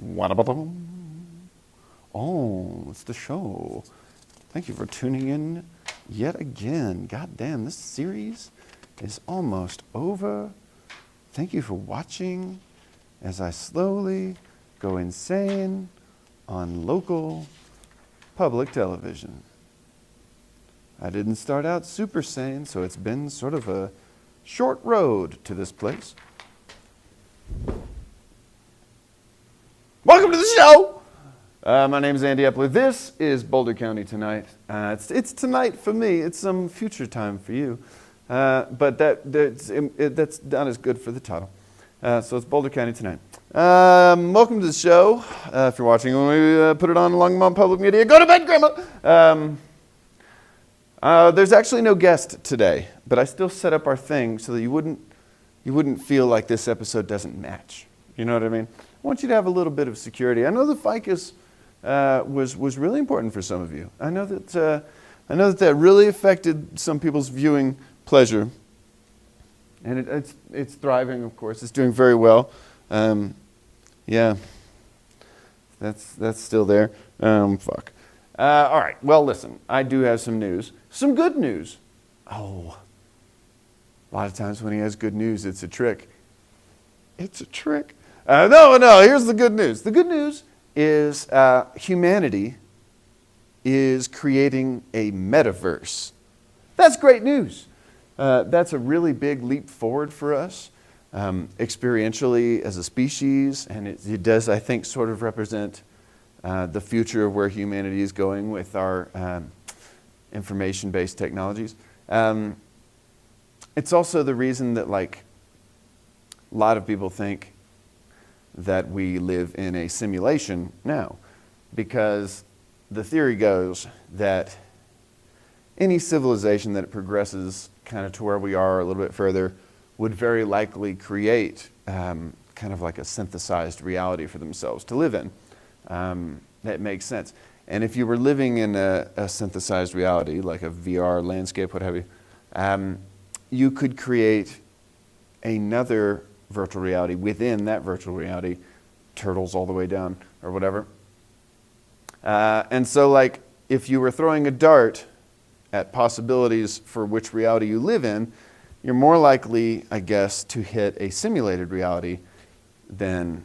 Wa-da-ba-dum. Oh, it's the show. Thank you for tuning in yet again. God damn, this series is almost over. Thank you for watching as I slowly go insane on local public television. I didn't start out super sane, so it's been sort of a short road to this place. Welcome to the show! My name is Andy Epler. This is Boulder County Tonight. It's tonight for me. It's some future time for you. But that's not as good for the title. So it's Boulder County Tonight. Welcome to the show. If you're watching when we put it on along Mom Public Media, go to bed, Grandma! There's actually no guest today, but I still set up our thing so that you wouldn't feel like this episode doesn't match. You know what I mean? I want you to have a little bit of security. I know the ficus was really important for some of you. I know that really affected some people's viewing pleasure, and it's thriving. Of course, it's doing very well. Yeah, that's still there. Fuck. All right. Well, listen. I do have some news. Some good news. Oh, a lot of times when he has good news, it's a trick. It's a trick. No, here's the good news. The good news is humanity is creating a metaverse. That's great news. That's a really big leap forward for us, experientially as a species, and it does, I think, sort of represent the future of where humanity is going with our information-based technologies. It's also the reason that, like, a lot of people think that we live in a simulation now, because the theory goes that any civilization that progresses kind of to where we are a little bit further would very likely create kind of like a synthesized reality for themselves to live in. That makes sense. And if you were living in a synthesized reality, like a VR landscape, what have you, you could create another virtual reality within that virtual reality, turtles all the way down or whatever. And so, like, if you were throwing a dart at possibilities for which reality you live in, you're more likely, I guess, to hit a simulated reality than,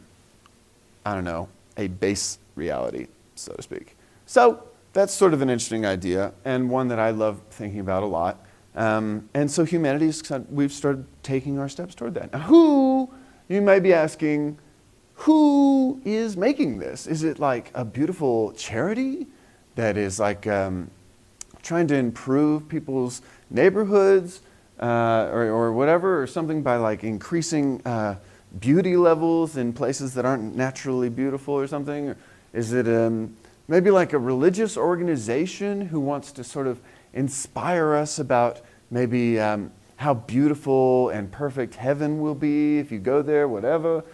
I don't know, a base reality, so to speak. So that's sort of an interesting idea, and one that I love thinking about a lot. And so we've started taking our steps toward that. Now, you might be asking, who is making this? Is it like a beautiful charity that is like trying to improve people's neighborhoods or whatever, or something by like increasing beauty levels in places that aren't naturally beautiful or something? Or is it maybe like a religious organization who wants to sort of inspire us about maybe how beautiful and perfect heaven will be if you go there, whatever?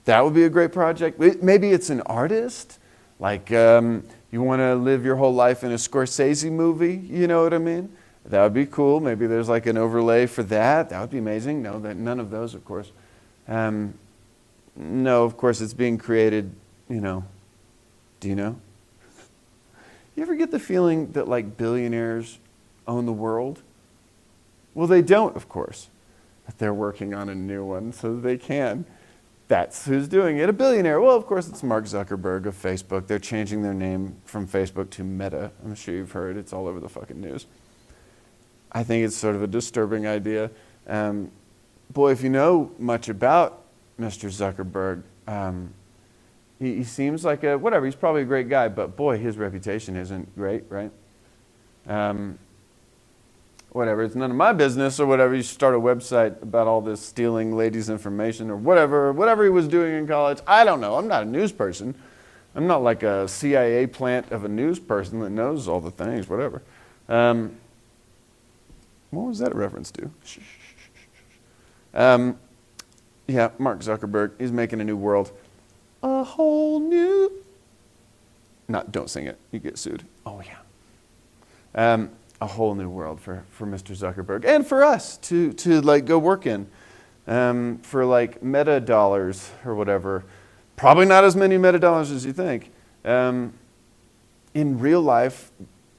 That would be a great project. Maybe it's an artist, like you want to live your whole life in a Scorsese movie, you know what I mean? That would be cool. Maybe there's like an overlay for that. That would be amazing. No, none of those, of course. No, of course, it's being created, you know. Do you know? You ever get the feeling that like billionaires own the world? Well, they don't, of course, but they're working on a new one so that they can. That's who's doing it, a billionaire. Well, of course, it's Mark Zuckerberg of Facebook. They're changing their name from Facebook to Meta. I'm sure you've heard. It's all over the fucking news. I think it's sort of a disturbing idea. Boy, if you know much about Mr. Zuckerberg, he seems like whatever, he's probably a great guy, but boy, his reputation isn't great, right? Whatever, it's none of my business or whatever. You start a website about all this stealing ladies' information or whatever he was doing in college. I don't know. I'm not a news person. I'm not like a CIA plant of a news person that knows all the things, whatever. What was that a reference to? Yeah, Mark Zuckerberg, he's making a new world. A whole new... Don't sing it. You get sued. Oh, yeah. A whole new world for Mr. Zuckerberg and for us to like go work in for like meta dollars or whatever. Probably not as many metadollars as you think. In real life,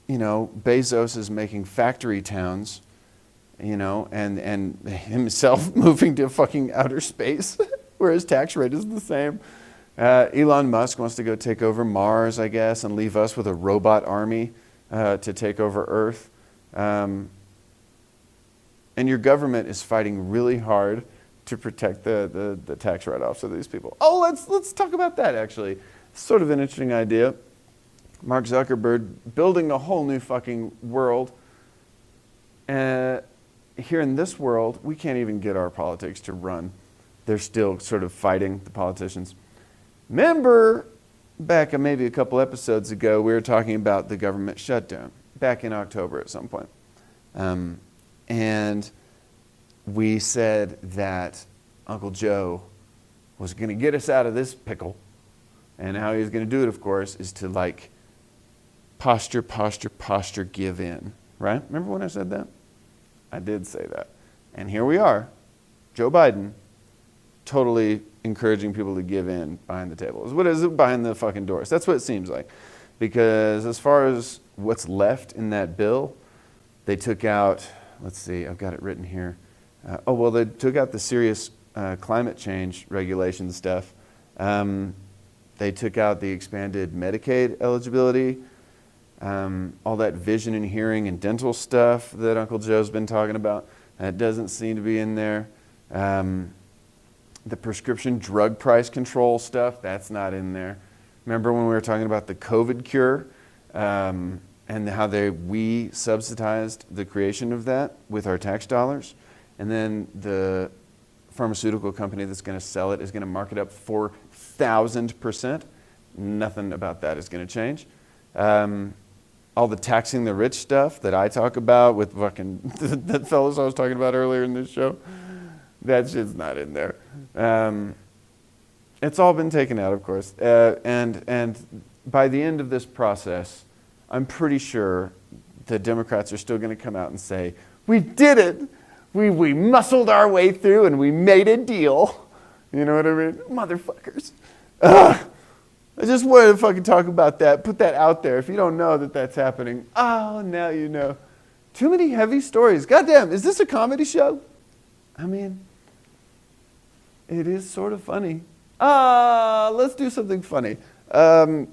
Bezos is making factory towns, and himself moving to fucking outer space where his tax rate is the same. Elon Musk wants to go take over Mars, I guess, and leave us with a robot army to take over Earth. And your government is fighting really hard to protect the tax write-offs of these people. Oh, let's talk about that, actually. Sort of an interesting idea. Mark Zuckerberg building a whole new fucking world. Here in this world, we can't even get our politics to run. They're still sort of fighting, the politicians. Remember, back maybe a couple episodes ago, we were talking about the government shutdown, back in October at some point. And we said that Uncle Joe was going to get us out of this pickle. And how he was going to do it, of course, is to posture, give in. Right? Remember when I said that? I did say that. And here we are, Joe Biden, totally encouraging people to give in behind the tables. What is it? Behind the fucking doors. That's what it seems like. Because as far as what's left in that bill, they took out, let's see, I've got it written here. They took out the serious climate change regulation stuff. They took out the expanded Medicaid eligibility, all that vision and hearing and dental stuff that Uncle Joe's been talking about. That doesn't seem to be in there. The prescription drug price control stuff, that's not in there. Remember when we were talking about the COVID cure and how we subsidized the creation of that with our tax dollars? And then the pharmaceutical company that's going to sell it is going to mark it up 4,000%. Nothing about that is going to change. All the taxing the rich stuff that I talk about with fucking the fellows I was talking about earlier in this show, that shit's not in there. It's all been taken out, of course. And by the end of this process, I'm pretty sure the Democrats are still going to come out and say, we did it. We muscled our way through and we made a deal. You know what I mean? Motherfuckers. Ugh. I just wanted to fucking talk about that. Put that out there. If you don't know that that's happening, now you know. Too many heavy stories. Goddamn, is this a comedy show? I mean, it is sort of funny. Let's do something funny. I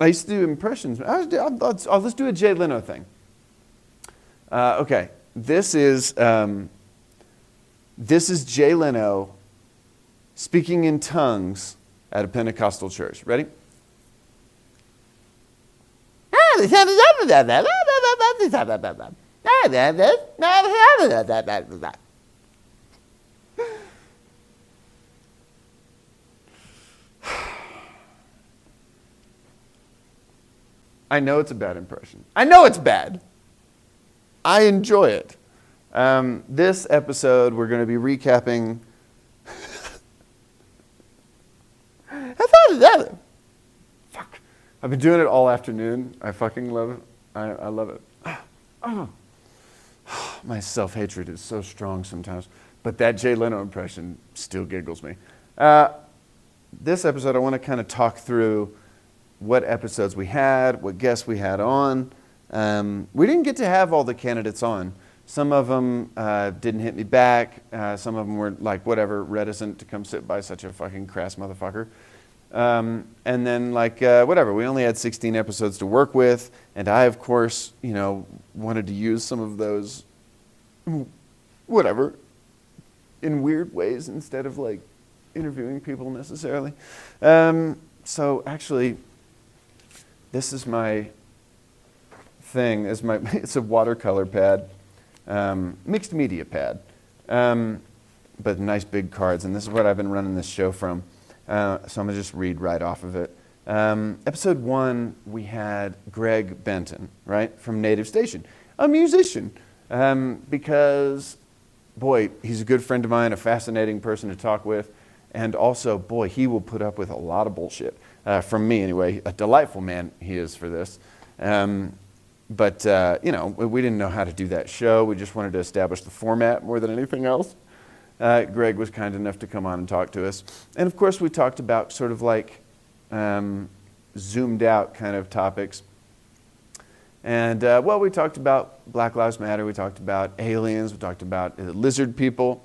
used to do impressions. Let's do a Jay Leno thing. Okay, this is Jay Leno speaking in tongues at a Pentecostal church. Ready? I know it's a bad impression. I know it's bad. I enjoy it. This episode, we're going to be recapping. Fuck. I've been doing it all afternoon. I fucking love it. I love it. My self-hatred is so strong sometimes. But that Jay Leno impression still giggles me. This episode, I want to kind of talk through what episodes we had, what guests we had on. We didn't get to have all the candidates on. Some of them didn't hit me back. Some of them were whatever, reticent to come sit by such a fucking crass motherfucker. And then whatever, we only had 16 episodes to work with. And I, of course, wanted to use some of those, whatever, in weird ways instead of interviewing people necessarily. So actually, this is my thing. It's a watercolor pad, mixed media pad, but nice big cards. And this is what I've been running this show from. So I'm going to just read right off of it. Episode 1, we had Greg Benton, right, from Native Station, a musician, because, boy, he's a good friend of mine, a fascinating person to talk with, and also, boy, he will put up with a lot of bullshit, from me anyway. A delightful man he is for this. But we didn't know how to do that show. We just wanted to establish the format more than anything else. Greg was kind enough to come on and talk to us. And of course, we talked about sort of like zoomed out kind of topics. And well, we talked about Black Lives Matter, we talked about aliens, we talked about lizard people.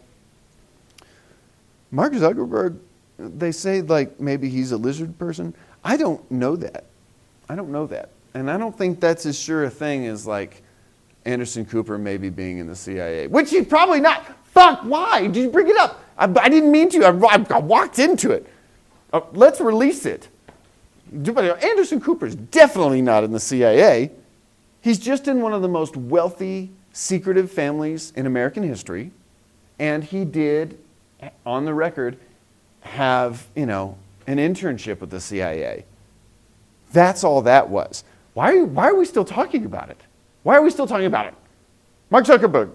Mark Zuckerberg, they say like maybe he's a lizard person. I don't know that. And I don't think that's as sure a thing as like Anderson Cooper maybe being in the CIA, which he's probably not. Fuck, why? Did you bring it up? I didn't mean to. I walked into it. Let's release it. Anderson Cooper is definitely not in the CIA. He's just in one of the most wealthy, secretive families in American history. And he did, on the record, have, an internship with the CIA. That's all that was. Why are we still talking about it? Mark Zuckerberg,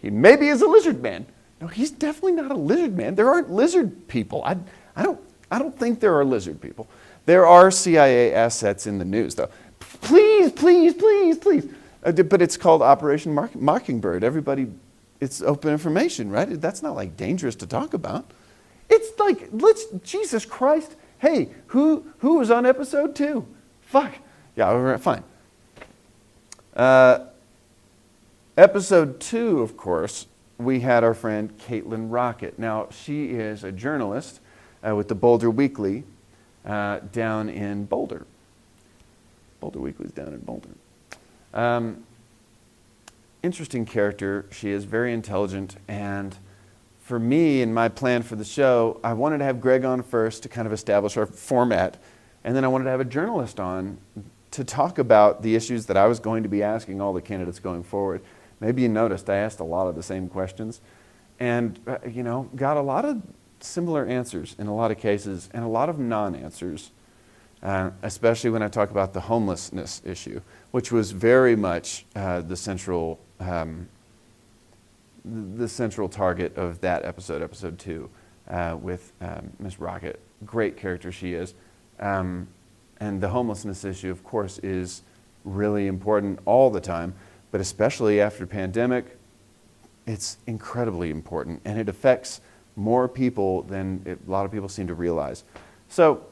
he maybe is a lizard man. No, he's definitely not a lizard man. There aren't lizard people. I don't think there are lizard people. There are CIA assets in the news, though. Please. But it's called Operation Mockingbird. Everybody, it's open information, right? That's not like dangerous to talk about. It's like, Jesus Christ. Hey, who was on episode 2? Fuck. Yeah, fine. Episode 2, of course, we had our friend Caitlin Rocket. Now, she is a journalist with the Boulder Weekly down in Boulder. Boulder Weekly's down in Boulder. Interesting character. She is very intelligent. And for me, and my plan for the show, I wanted to have Greg on first to kind of establish our format. And then I wanted to have a journalist on to talk about the issues that I was going to be asking all the candidates going forward. Maybe you noticed I asked a lot of the same questions and, got a lot of similar answers in a lot of cases and a lot of non-answers, especially when I talk about the homelessness issue, which was very much the central target of that episode 2, with Miss Rocket. Great character she is. And the homelessness issue, of course, is really important all the time, but especially after pandemic, it's incredibly important, and it affects more people than a lot of people seem to realize. So,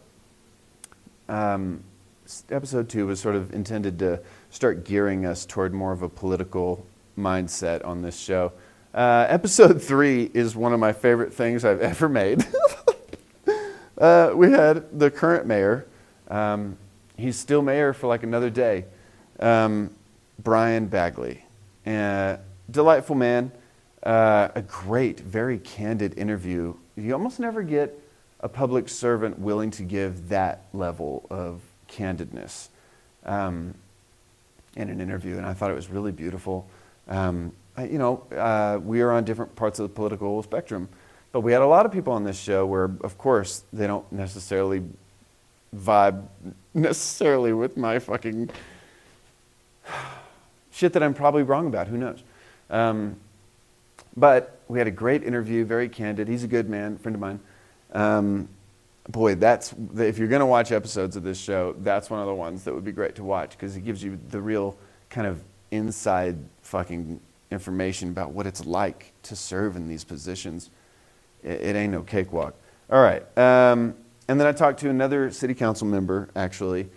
episode 2 was sort of intended to start gearing us toward more of a political mindset on this show. Episode 3 is one of my favorite things I've ever made. We had the current mayor. He's still mayor for like another day. Brian Bagley. Delightful man. A great, very candid interview. You almost never get a public servant willing to give that level of candidness in an interview, and I thought it was really beautiful. We are on different parts of the political spectrum, but we had a lot of people on this show where, of course, they don't necessarily vibe with my fucking shit that I'm probably wrong about. Who knows? But we had a great interview, very candid. He's a good man, friend of mine. If you're going to watch episodes of this show, that's one of the ones that would be great to watch because it gives you the real kind of inside fucking information about what it's like to serve in these positions. It ain't no cakewalk. All right. And then I talked to another city council member, actually,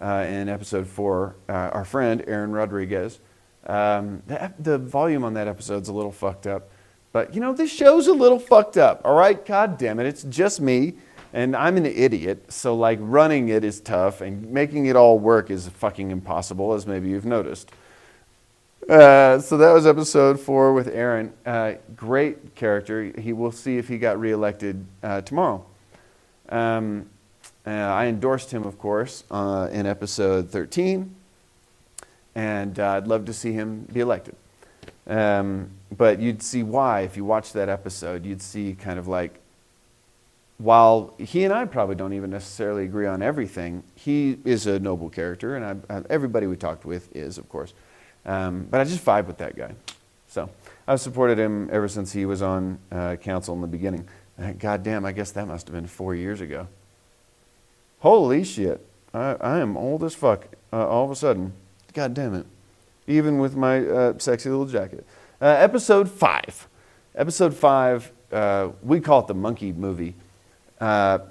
in episode 4, our friend, Aaron Rodriguez. The volume on that episode's a little fucked up. But, this show's a little fucked up, all right? God damn it, it's just me, and I'm an idiot. So, running it is tough, and making it all work is fucking impossible, as maybe you've noticed. So that was episode 4 with Aaron. Great character. We'll see if he got reelected tomorrow. I endorsed him, of course, in episode 13, and I'd love to see him be elected. But you'd see why if you watch that episode. You'd see kind of while he and I probably don't even necessarily agree on everything, he is a noble character, and everybody we talked with is, of course. But I just vibe with that guy. So I've supported him ever since he was on council in the beginning. God damn, I guess that must have been 4 years ago. Holy shit. I am old as fuck all of a sudden. God damn it. Even with my sexy little jacket. Episode 5. Episode 5, we call it the monkey movie. That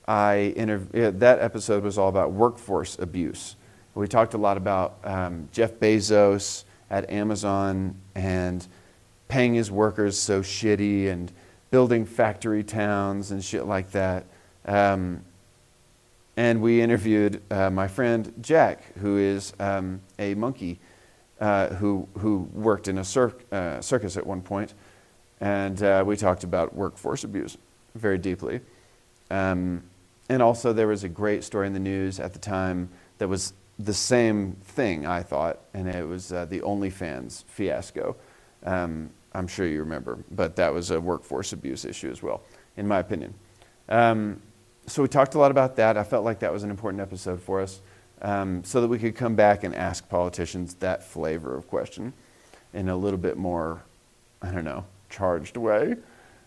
episode was all about workforce abuse. We talked a lot about Jeff Bezos at Amazon and paying his workers so shitty and building factory towns and shit like that. And we interviewed my friend Jack, who is a monkey who worked in a circus at one point. And we talked about workforce abuse very deeply. And also there was a great story in the news at the time that was the same thing, I thought, and it was the OnlyFans fiasco. I'm sure you remember, but that was a workforce abuse issue as well, in my opinion. So we talked a lot about that. I felt like that was an important episode for us, so that we could come back and ask politicians that flavor of question in a little bit more, I don't know, charged way.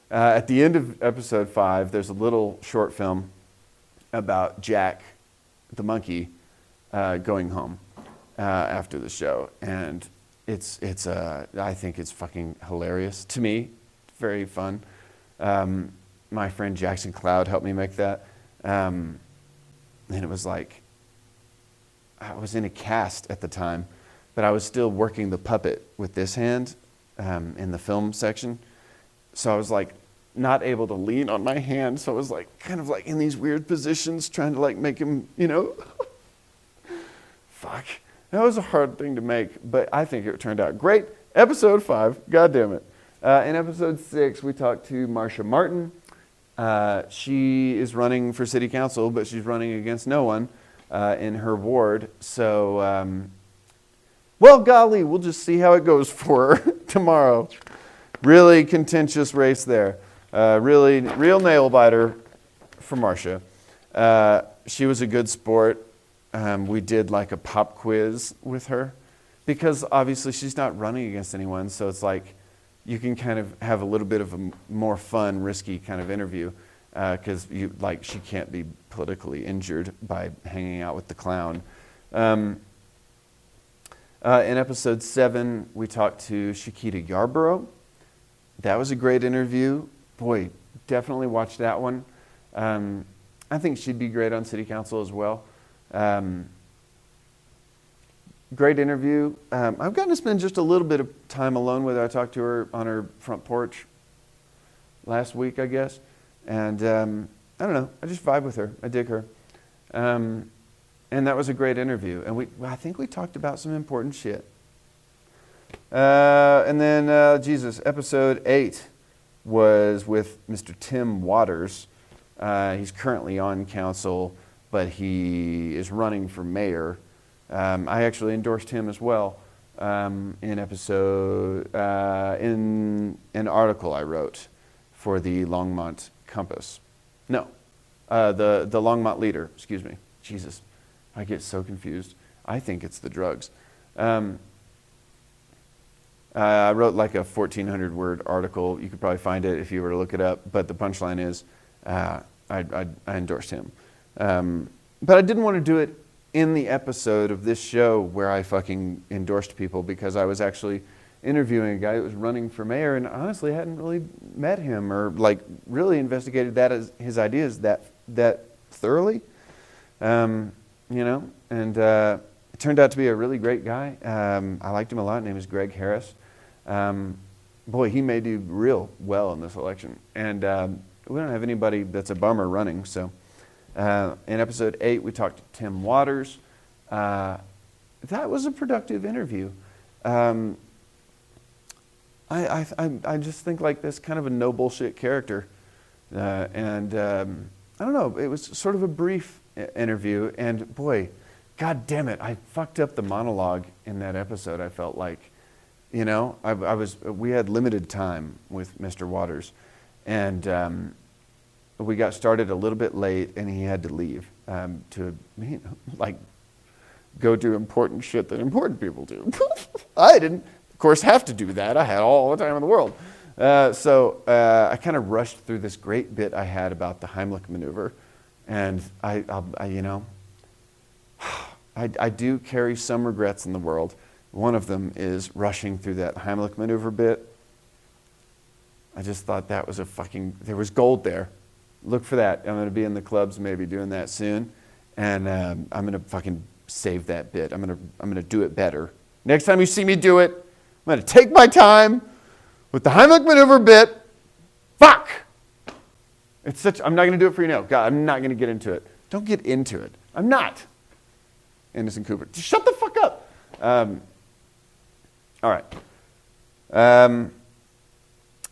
At the end of episode 5, there's a little short film about Jack, the monkey, going home after the show, and I think it's fucking hilarious to me. Very fun. My friend Jackson Cloud helped me make that, and it was like I was in a cast at the time, but I was still working the puppet with this hand in the film section, so I was like not able to lean on my hand, so I was like kind of like in these weird positions trying to like make him, fuck. That was a hard thing to make, but I think it turned out great. Episode 5, God damn it. In episode 6, we talked to Marsha Martin. She is running for city council, but she's running against no one in her ward. So, well, golly, we'll just see how it goes for her tomorrow. Really contentious race there. Real nail biter for Marsha. She was a good sport. We did like a pop quiz with her because obviously she's not running against anyone. So it's like you can kind of have a little bit of a more fun, risky kind of interview because she can't be politically injured by hanging out with the clown. In episode 7, we talked to Shakita Yarborough. That was a great interview. Boy, definitely watch that one. I think she'd be great on city council as well. Great interview. I've gotten to spend just a little bit of time alone with her. I talked to her on her front porch last week, I guess. And I don't know. I just vibe with her. I dig her. And that was a great interview. And I think we talked about some important shit. And then, episode 8 was with Mr. Tim Waters. He's currently on council, but he is running for mayor. I actually endorsed him as well in an article I wrote for the Longmont Compass. No, the Longmont Leader, excuse me. Jesus, I get so confused. I think it's the drugs. I wrote like a 1,400-word article. You could probably find it if you were to look it up. But the punchline is I endorsed him. But I didn't want to do it in the episode of this show where I fucking endorsed people because I was actually interviewing a guy that was running for mayor and honestly hadn't really met him or like really investigated his ideas that thoroughly. And it turned out to be a really great guy. I liked him a lot. His name is Greg Harris. Boy, he may do real well in this election. And we don't have anybody that's a bummer running. So in episode 8, we talked to Tim Waters. That was a productive interview. I just think like this kind of a no bullshit character. I don't know, it was sort of a brief interview. And boy, God damn it, I fucked up the monologue in that episode. I felt like, we had limited time with Mr. Waters, and we got started a little bit late, and he had to leave to, go do important shit that important people do. I didn't, of course, have to do that. I had all the time in the world. So I kind of rushed through this great bit I had about the Heimlich maneuver, and I do carry some regrets in the world. One of them is rushing through that Heimlich maneuver bit. I just thought that was there was gold there. Look for that. I'm going to be in the clubs maybe doing that soon. And I'm going to fucking save that bit. I'm going to do it better. Next time you see me do it, I'm going to take my time with the Heimlich maneuver bit. Fuck! I'm not going to do it for you now. God, I'm not going to get into it. Don't get into it. I'm not. Anderson Cooper. Just shut the fuck up. All right.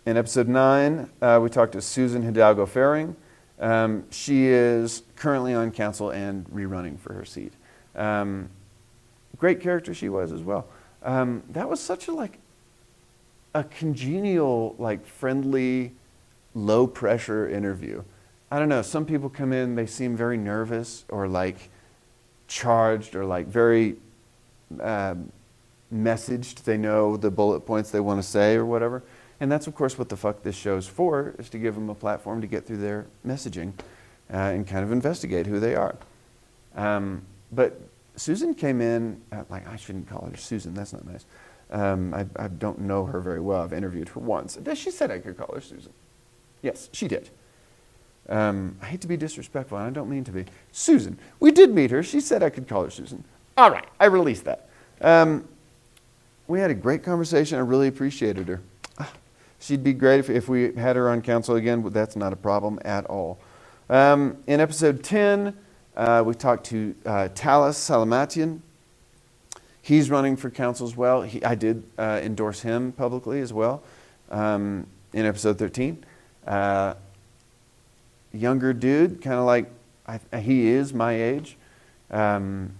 In episode 9, we talked to Susan Hidalgo Faring. She is currently on council and rerunning for her seat. Great character she was as well. That was such a congenial, friendly, low-pressure interview. I don't know, some people come in, they seem very nervous or charged or very messaged. They know the bullet points they want to say or whatever. And that's, of course, what the fuck this show's for, is to give them a platform to get through their messaging and kind of investigate who they are. But Susan came in, I shouldn't call her Susan, that's not nice. I don't know her very well. I've interviewed her once. She said I could call her Susan. Yes, she did. I hate to be disrespectful, and I don't mean to be. Susan, we did meet her. She said I could call her Susan. All right, I released that. We had a great conversation. I really appreciated her. She'd be great if we had her on council again, but that's not a problem at all. In episode 10, we talked to Talis Salamatian. He's running for council as well. I did endorse him publicly as well in episode 13. Younger dude, kind of he is my age. And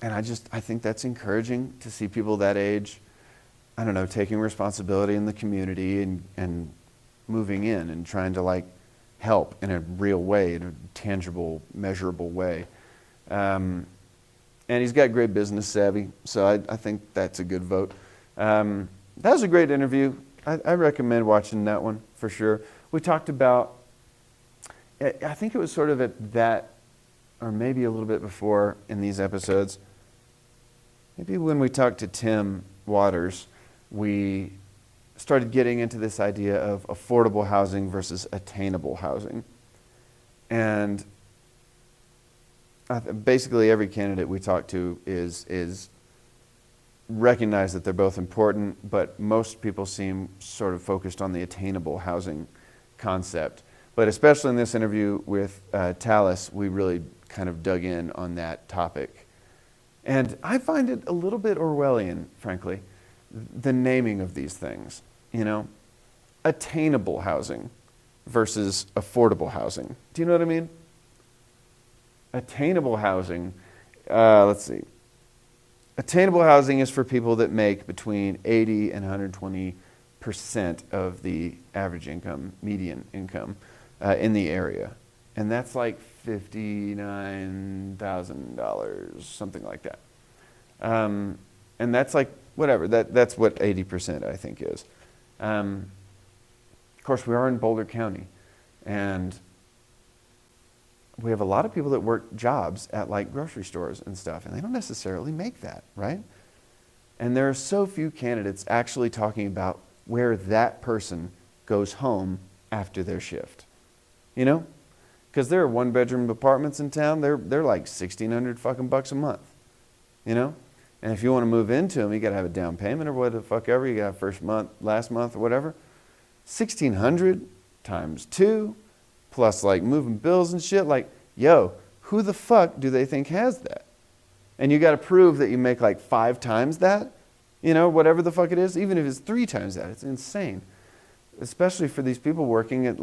I think that's encouraging to see people that age, I don't know, taking responsibility in the community and moving in and trying to help in a real way, in a tangible, measurable way. And he's got great business savvy, so I think that's a good vote. That was a great interview. I recommend watching that one for sure. We talked about, I think it was sort of at that, or maybe a little bit before in these episodes, maybe when we talked to Tim Waters, we started getting into this idea of affordable housing versus attainable housing. And basically every candidate we talk to is recognize that they're both important, but most people seem sort of focused on the attainable housing concept. But especially in this interview with Talis, we really kind of dug in on that topic. And I find it a little bit Orwellian, frankly, the naming of these things, attainable housing versus affordable housing. Do you know what I mean? Attainable housing, let's see. Attainable housing is for people that make between 80 and 120% of the average income, median income in the area. And that's $59,000, something like that. And that's whatever, that's what 80% I think is. Of course, we are in Boulder County, and we have a lot of people that work jobs at grocery stores and stuff, and they don't necessarily make that, right? And there are so few candidates actually talking about where that person goes home after their shift, Because there are one-bedroom apartments in town, they're $1,600 fucking bucks a month, And if you want to move into them, you got to have a down payment or whatever the fuck ever. You got first month, last month, or whatever. $1,600 times 2, plus moving bills and shit. Who the fuck do they think has that? And you got to prove that you make 5 times that, whatever the fuck it is. Even if it's 3 times that, it's insane. Especially for these people working at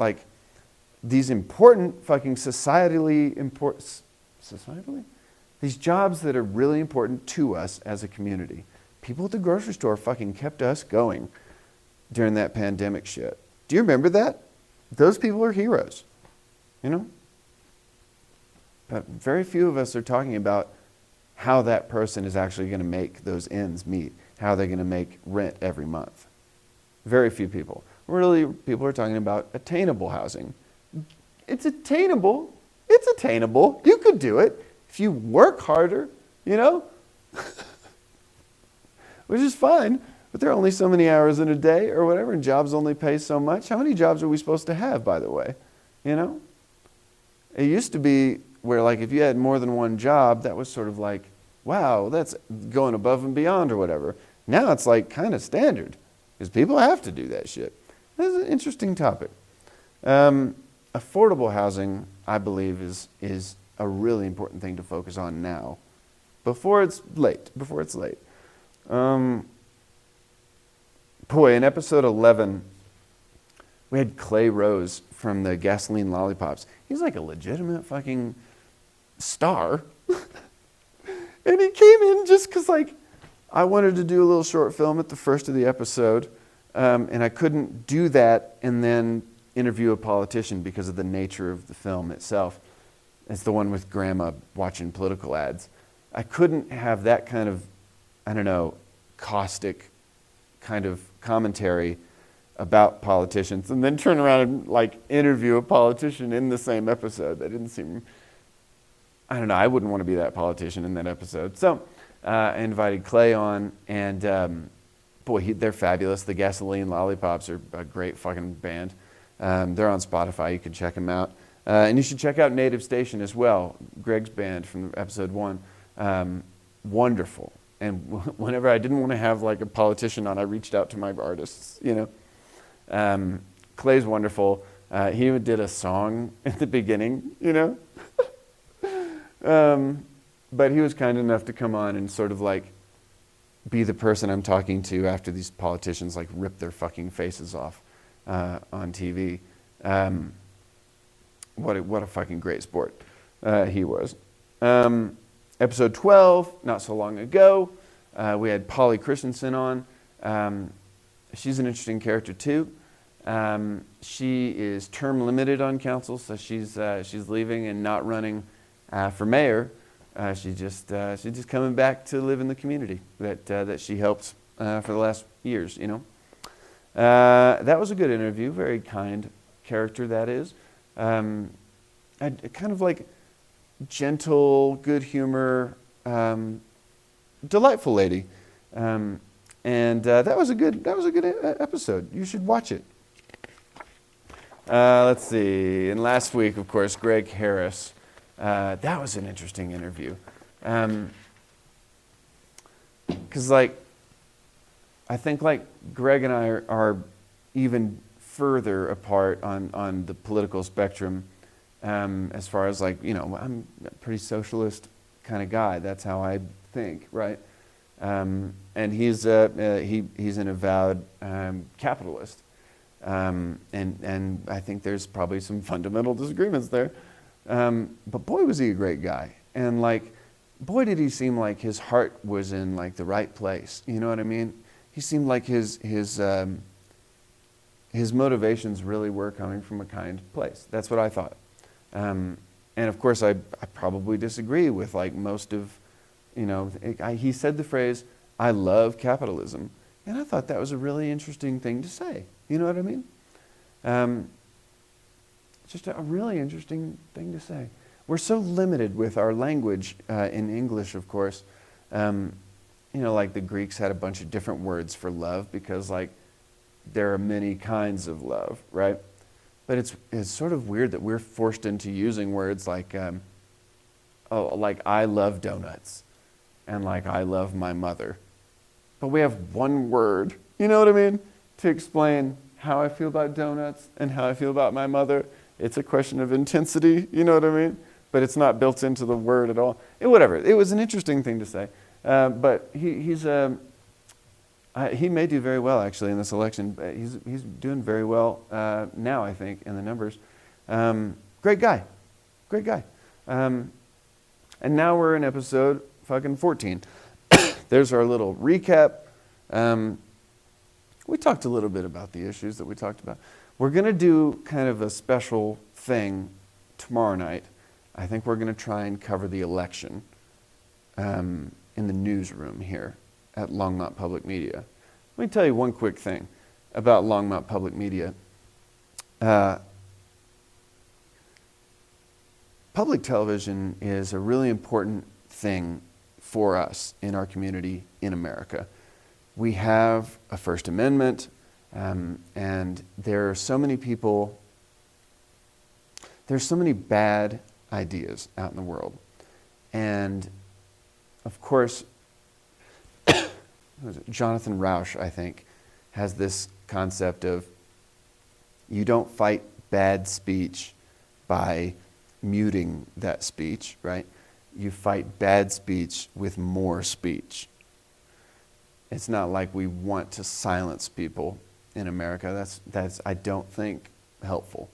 these important fucking societally important, these jobs that are really important to us as a community. People at the grocery store fucking kept us going during that pandemic shit. Do you remember that? Those people are heroes, But very few of us are talking about how that person is actually going to make those ends meet, how they're going to make rent every month. Very few people. Really, people are talking about attainable housing. It's attainable. It's attainable. You could do it. If you work harder, which is fine, but there are only so many hours in a day or whatever, and jobs only pay so much. How many jobs are we supposed to have, by the way? You know? It used to be where, like, if you had more than one job, that was sort of like, wow, that's going above and beyond or whatever. Now it's like kind of standard because people have to do that shit. That's an interesting topic. Affordable housing, I believe, is a really important thing to focus on now, before it's late. Boy, in episode 11, we had Clay Rose from the Gasoline Lollipops. He's like a legitimate fucking star. And he came in just because, like, I wanted to do a little short film at the first of the episode, and I couldn't do that and then interview a politician because of the nature of the film itself. It's the one with grandma watching political ads. I couldn't have that kind of, I don't know, caustic kind of commentary about politicians and then turn around and like interview a politician in the same episode. That didn't seem, I don't know, I wouldn't want to be that politician in that episode. So I invited Clay on, and boy, they're fabulous. The Gasoline Lollipops are a great fucking band. They're on Spotify. You can check them out. And you should check out Native Station as well, Greg's band from episode 1. Wonderful. And whenever I didn't want to have like a politician on, I reached out to my artists, you know. Clay's wonderful. He did a song at the beginning, you know. But he was kind enough to come on and sort of like be the person I'm talking to after these politicians like rip their fucking faces off on TV. What a fucking great sport he was. Episode 12, not so long ago, we had Polly Christensen on. She's an interesting character too. She is term limited on council, so she's leaving and not running for mayor. She's just coming back to live in the community that she helped for the last years. You know, that was a good interview. Very kind character that is. A kind of like gentle, good humor, delightful lady, and that was a good episode. You should watch it. Let's see. And last week, of course, Greg Harris. That was an interesting interview, because like I think like Greg and I are even further apart on the political spectrum. As far as like, you know, I'm a pretty socialist kind of guy. That's how I think, right? And he's an avowed capitalist, and I think there's probably some fundamental disagreements there. But boy, was he a great guy, and like, boy, did he seem like his heart was in like the right place. You know what I mean? He seemed like his motivations really were coming from a kind place. That's what I thought. And of course, I probably disagree with like most of, you know, he said the phrase, "I love capitalism," and I thought that was a really interesting thing to say. You know what I mean? Just a really interesting thing to say. We're so limited with our language in English, of course. You know, like the Greeks had a bunch of different words for love because like there are many kinds of love, right? But it's sort of weird that we're forced into using words like, like I love donuts, and like I love my mother. But we have one word, you know what I mean, to explain how I feel about donuts and how I feel about my mother. It's a question of intensity, you know what I mean? But it's not built into the word at all. Whatever. It was an interesting thing to say. But he may do very well, actually, in this election. He's doing very well now, I think, in the numbers. Great guy. And now we're in episode fucking 14. There's our little recap. We talked a little bit about the issues that we talked about. We're going to do kind of a special thing tomorrow night. I think we're going to try and cover the election in the newsroom here at Longmont Public Media. Let me tell you one quick thing about Longmont Public Media. Public television is a really important thing for us in our community in America. we have a First Amendment, and there are so many people, there's so many bad ideas out in the world. And of course, Jonathan Rauch, I think, has this concept of you don't fight bad speech by muting that speech, right? You fight bad speech with more speech. It's not like we want to silence people in America. That's I don't think helpful.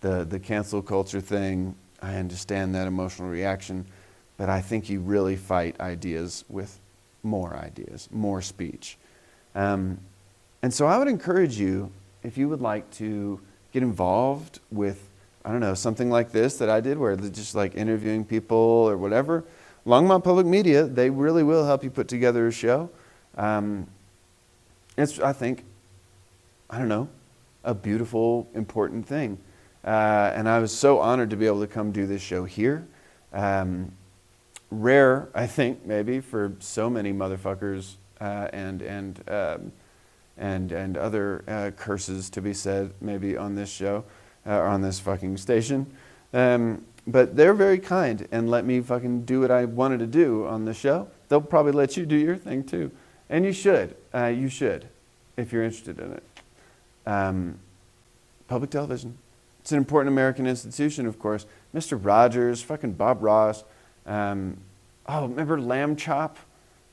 The cancel culture thing, I understand that emotional reaction, but I think you really fight ideas, more speech. And so I would encourage you, if you would like to get involved with, I don't know, something like this that I did, where they're just like interviewing people or whatever, Longmont Public Media, they really will help you put together a show. It's, I think, I don't know, a beautiful, important thing. And I was so honored to be able to come do this show here. Rare, I think, maybe, for so many motherfuckers and other curses to be said, maybe on this show, or on this fucking station. But they're very kind and let me fucking do what I wanted to do on the show. They'll probably let you do your thing too. And you should, if you're interested in it. Public television. It's an important American institution, of course. Mr. Rogers, fucking Bob Ross. Remember Lamb Chop?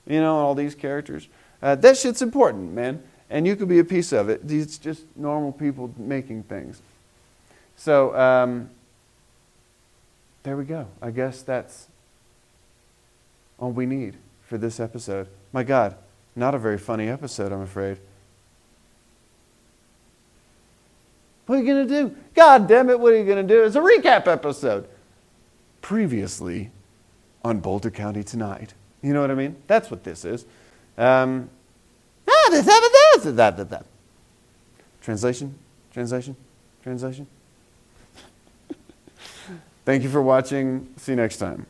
You know, all these characters. That shit's important, man. And you could be a piece of it. It's just normal people making things. So, there we go. I guess that's all we need for this episode. My God, not a very funny episode, I'm afraid. What are you going to do? God damn it, what are you going to do? It's a recap episode. Previously on Boulder County Tonight. You know what I mean? That's what this is. Translation. Thank you for watching. See you next time.